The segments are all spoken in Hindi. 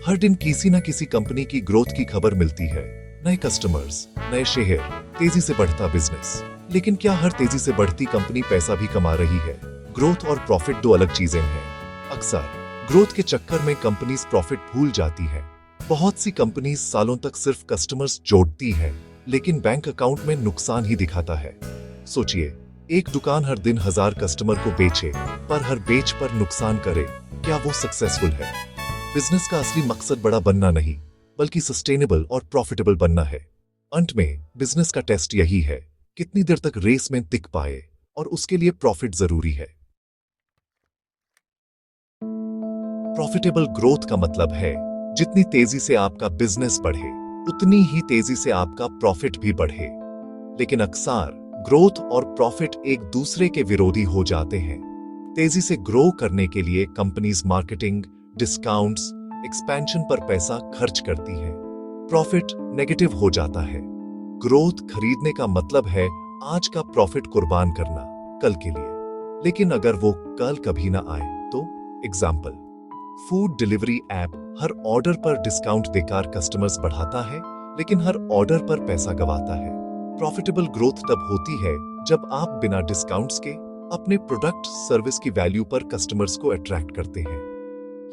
हर दिन किसी न किसी कंपनी की ग्रोथ की खबर मिलती है। नए कस्टमर्स, नए शहर, तेजी से बढ़ता बिजनेस। लेकिन क्या हर तेजी से बढ़ती कंपनी पैसा भी कमा रही है? ग्रोथ और प्रॉफिट दो अलग चीजें हैं। अक्सर ग्रोथ के चक्कर में कंपनीज प्रॉफिट भूल जाती है। बहुत सी कंपनीज सालों तक सिर्फ कस्टमर्स जोड़ती है, लेकिन बैंक अकाउंट में नुकसान ही दिखाता है। सोचिए, एक दुकान हर दिन 1000 कस्टमर को बेचे, पर हर बेच पर नुकसान करे, क्या वो सक्सेसफुल है? बिजनेस का असली मकसद बड़ा बनना नहीं, बल्कि सस्टेनेबल और प्रॉफिटेबल बनना है। अंत में बिजनेस का टेस्ट यही है, कितनी देर तक रेस में टिक पाए, और उसके लिए प्रॉफिट जरूरी है। प्रॉफिटेबल ग्रोथ का मतलब है जितनी तेजी से आपका बिजनेस बढ़े, उतनी ही तेजी से आपका प्रॉफिट भी बढ़े। लेकिन अक्सर ग्रोथ और प्रॉफिट एक दूसरे के विरोधी हो जाते हैं। तेजी से ग्रो करने के लिए कंपनीज मार्केटिंग, डिस्काउंट्स, एक्सपेंशन पर पैसा खर्च करती है। प्रॉफिट नेगेटिव हो जाता है। ग्रोथ खरीदने का मतलब है आज का प्रॉफिट कुर्बान करना कल के लिए। लेकिन अगर वो कल कभी ना आए तो? एग्जाम्पल, फूड डिलीवरी ऐप हर ऑर्डर पर डिस्काउंट देकर कस्टमर्स बढ़ाता है, लेकिन हर ऑर्डर पर पैसा गवाता है। प्रॉफिटेबल ग्रोथ तब होती है जब आप बिना डिस्काउंट्स के अपने प्रोडक्ट सर्विस की वैल्यू पर कस्टमर्स को अट्रैक्ट करते हैं।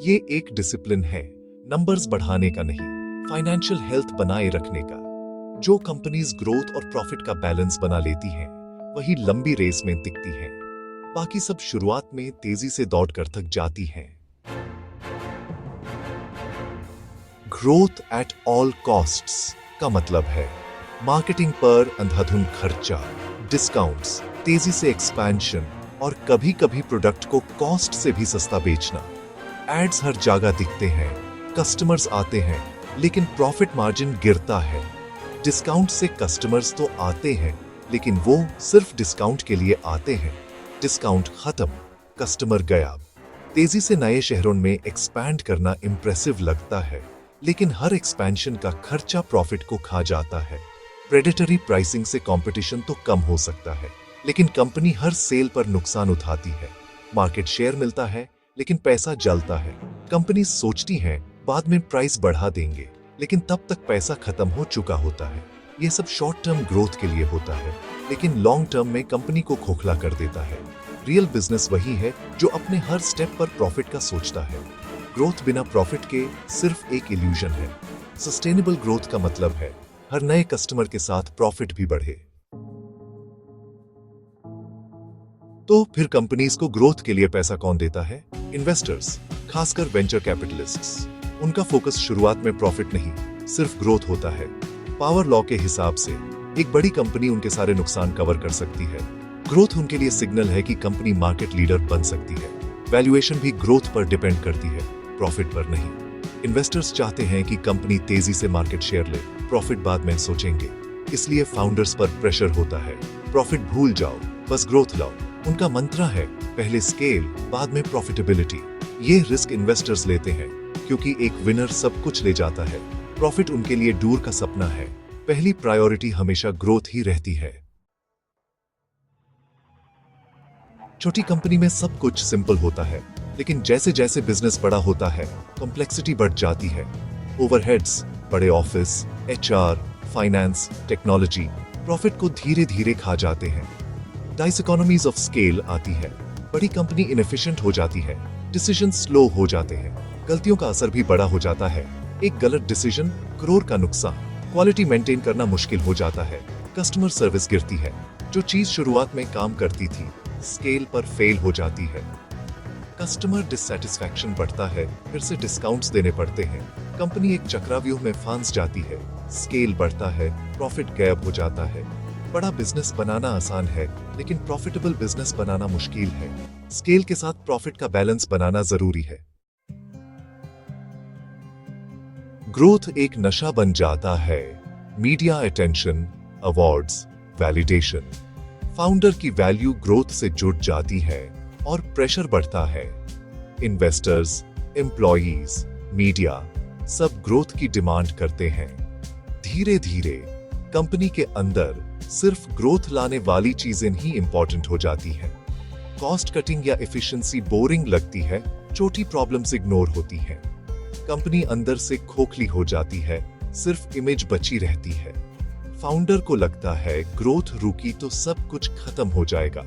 ये एक डिसिप्लिन है, नंबर्स बढ़ाने का नहीं, फाइनेंशियल हेल्थ बनाए रखने का। जो कंपनीज ग्रोथ और प्रॉफिट का बैलेंस बना लेती हैं, वही लंबी रेस में टिकती हैं। बाकी सब शुरुआत में तेजी से दौड़कर थक जाती हैं। ग्रोथ एट ऑल कॉस्ट्स का मतलब है मार्केटिंग पर अंधाधुंध खर्चा, डिस्काउंट्स, तेजी से एक्सपेंशन और कभी-कभी प्रोडक्ट को कॉस्ट से भी सस्ता बेचना। एड्स हर जगह दिखते हैं, कस्टमर्स आते हैं, लेकिन प्रॉफिट मार्जिन गिरता है। डिस्काउंट से कस्टमर्स तो आते हैं, लेकिन वो सिर्फ डिस्काउंट के लिए आते हैं। डिस्काउंट खत्म, कस्टमर गायब। तेजी से नए शहरों में एक्सपैंड करना इंप्रेसिव लगता है, लेकिन हर एक्सपेंशन का खर्चा प्रॉफिट को खा जाता है। प्रेडेटरी प्राइसिंग से कंपटीशन तो कम हो सकता है, लेकिन कंपनी हर सेल पर नुकसान उठाती है। मार्केट शेयर मिलता है, लेकिन पैसा जलता है। कंपनी सोचती हैं बाद में प्राइस बढ़ा देंगे, लेकिन तब तक पैसा खत्म हो चुका होता है। यह सब शॉर्ट टर्म ग्रोथ के लिए होता है, लेकिन लॉन्ग टर्म में कंपनी को खोखला कर देता है। रियल बिजनेस वही है जो अपने हर स्टेप पर प्रॉफिट का सोचता है। ग्रोथ बिना प्रॉफिट के सिर्फ एक इल्यूजन है। सस्टेनेबल ग्रोथ का मतलब है हर नए कस्टमर के साथ प्रॉफिट भी बढ़े। तो फिर कंपनीज को ग्रोथ के लिए पैसा कौन देता है? इन्वेस्टर्स, खासकर वेंचर कैपिटलिस्ट्स। उनका फोकस शुरुआत में प्रॉफिट नहीं, सिर्फ ग्रोथ होता है। पावर लॉ के हिसाब से एक बड़ी कंपनी उनके सारे नुकसान कवर कर सकती है। ग्रोथ उनके लिए सिग्नल है कि कंपनी मार्केट लीडर बन सकती है। वैल्यूएशन भी ग्रोथ पर डिपेंड करती है, प्रॉफिट पर नहीं। इन्वेस्टर्स चाहते हैं कि कंपनी तेजी से मार्केट शेयर ले, प्रॉफिट बाद में सोचेंगे। इसलिए फाउंडर्स पर प्रेशर होता है, प्रॉफिट भूल जाओ, बस ग्रोथ लाओ। उनका मंत्रा है पहले स्केल, बाद में प्रॉफिटेबिलिटी। ये रिस्क इन्वेस्टर्स लेते हैं, क्योंकि एक विनर सब कुछ ले जाता है। प्रॉफिट उनके लिए दूर का सपना है। पहली प्रायोरिटी हमेशा ग्रोथ ही रहती है। छोटी कंपनी में सब कुछ सिंपल होता है, लेकिन जैसे जैसे बिजनेस बड़ा होता है, कॉम्प्लेक्सिटी बढ़ जाती है। ओवरहेड्स, बड़े office, HR, finance, technology profit को धीरे धीरे खा जाते हैं। डिसइकोनॉमीज ऑफ स्केल आती है, बड़ी कंपनी इनएफिशिएंट हो जाती है, डिसीजन स्लो हो जाते हैं, गलतियों का असर भी बड़ा हो जाता है। एक गलत डिसीजन, करोड़ का नुकसान। क्वालिटी मेंटेन करना मुश्किल हो जाता है, कस्टमर सर्विस गिरती है। जो चीज शुरुआत में काम करती थी, स्केल पर फेल हो जाती है। कस्टमर डिससैटिस्फैक्शन बढ़ता है, फिर से डिस्काउंट्स देने पड़ते हैं। कंपनी एक चक्रव्यूह में फंस जाती है। स्केल बढ़ता है, प्रॉफिट गायब हो जाता है। बड़ा बिजनेस बनाना आसान है, लेकिन प्रॉफिटेबल बिजनेस बनाना मुश्किल है। स्केल के साथ प्रॉफिट का बैलेंस बनाना जरूरी है। ग्रोथ एक नशा बन जाता है। Media attention, awards, validation. Founder की वैल्यू ग्रोथ से जुड़ जाती है और प्रेशर बढ़ता है। इन्वेस्टर्स, एम्प्लॉयज, मीडिया सब ग्रोथ की डिमांड करते हैं। धीरे धीरे कंपनी के अंदर सिर्फ ग्रोथ लाने वाली चीजें ही इंपॉर्टेंट हो जाती हैं। कॉस्ट कटिंग या एफिशिएंसी बोरिंग लगती है, छोटी प्रॉब्लम्स इग्नोर होती हैं। कंपनी अंदर से खोखली हो जाती है, सिर्फ इमेज बची रहती है। फाउंडर को लगता है ग्रोथ रुकी तो सब कुछ खत्म हो जाएगा।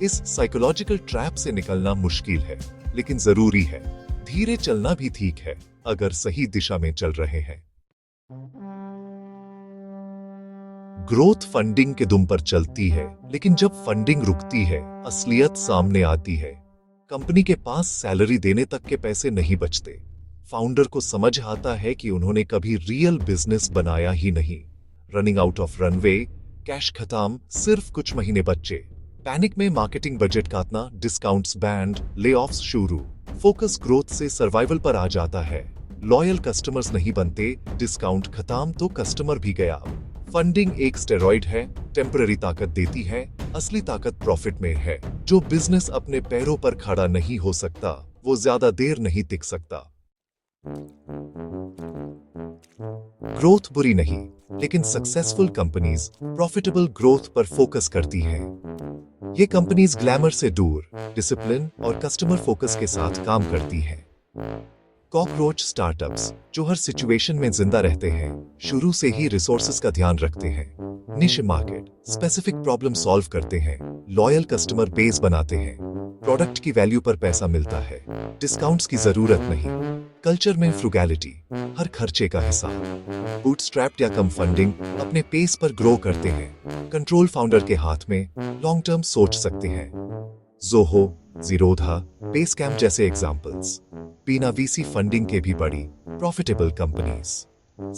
इस साइकोलॉजिकल ट्रैप से निकलना मुश्किल है, लेकिन जरूरी है। धीरे चलना भी ठीक है, अगर सही दिशा में चल रहे हैं। ग्रोथ फंडिंग के दुम पर चलती है, लेकिन जब फंडिंग रुकती है, असलियत सामने आती है। कंपनी के पास सैलरी देने तक के पैसे नहीं बचते। फाउंडर को समझ आता है कि उन्होंने कभी रियल बिजनेस बनाया ही नहीं। Running out of runway, cash खत्म, सिर्फ कुछ महीने बचे। पैनिक में मार्केटिंग बजट काटना, डिस्काउंट्स बैंड, लेऑफ्स शुरू। फोकस ग्रोथ से सर्वाइवल पर आ जाता है। लॉयल कस्टमर्स नहीं बनते, डिस्काउंट खत्म तो कस्टमर भी गया। फंडिंग एक स्टेरॉइड है, टेम्पररी ताकत देती है, असली ताकत प्रॉफिट में है। जो बिजनेस अपने पैरों पर खड़ा नहीं हो सकता, वो ज्यादा देर नहीं टिक सकता। ग्रोथ बुरी नहीं, लेकिन सक्सेसफुल कंपनीज प्रॉफिटेबल ग्रोथ पर फोकस करती हैं। ये कंपनीज ग्लैमर से दूर, डिसिप्लिन और कस्टमर फोकस के साथ काम करती हैं। कॉकरोच स्टार्टअप्स जो हर सिचुएशन में जिंदा रहते हैं, शुरू से ही रिसोर्सेज का ध्यान रखते हैं। निश मार्केट, स्पेसिफिक प्रॉब्लम सॉल्व करते हैं, लॉयल कस्टमर बेस बनाते हैं, प्रोडक्ट की वैल्यू पर पैसा मिलता है, डिस्काउंट्स की जरूरत नहीं। कल्चर में फ्रुगैलिटी, हर खर्चे का हिसाब। बूटस्ट्रैप्ड या कम फंडिंग, अपने पेस पर ग्रो करते हैं। कंट्रोल फाउंडर के हाथ में, लॉन्ग टर्म सोच सकते हैं। जोहो, जीरोधा, बेसकैम्प जैसे एग्जाम्पल्स बिना वीसी फंडिंग के भी बड़ी प्रॉफिटेबल कंपनीज।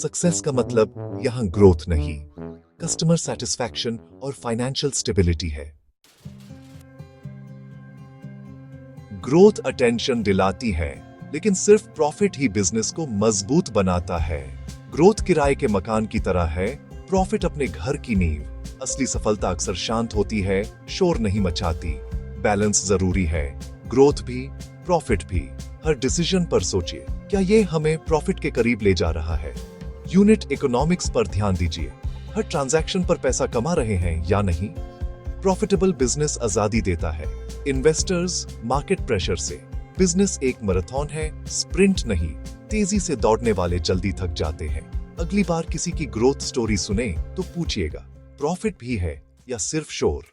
सक्सेस का मतलब यहां ग्रोथ नहीं, कस्टमर सेटिस्फैक्शन और फाइनेंशियल स्टेबिलिटी है। ग्रोथ अटेंशन दिलाती है, लेकिन सिर्फ प्रॉफिट ही बिजनेस को मजबूत बनाता है। ग्रोथ किराए के मकान की तरह है, प्रॉफिट अपने घर की नींव। असली सफलता अक्सर शांत होती है, शोर नहीं मचाती। बैलेंस जरूरी है, ग्रोथ भी, प्रॉफिट भी। हर डिसीजन पर सोचिए, क्या ये हमें प्रॉफिट के करीब ले जा रहा है? यूनिट इकोनॉमिक्स पर ध्यान दीजिए, हर ट्रांजैक्शन पर पैसा कमा रहे हैं या नहीं? प्रॉफिटेबल बिजनेस आजादी देता है, इन्वेस्टर्स, मार्केट प्रेशर से। बिजनेस एक मैराथन है, स्प्रिंट नहीं। तेजी से दौड़ने वाले जल्दी थक जाते हैं। अगली बार किसी की ग्रोथ स्टोरी सुने तो पूछिएगा, प्रॉफिट भी है या सिर्फ शोर?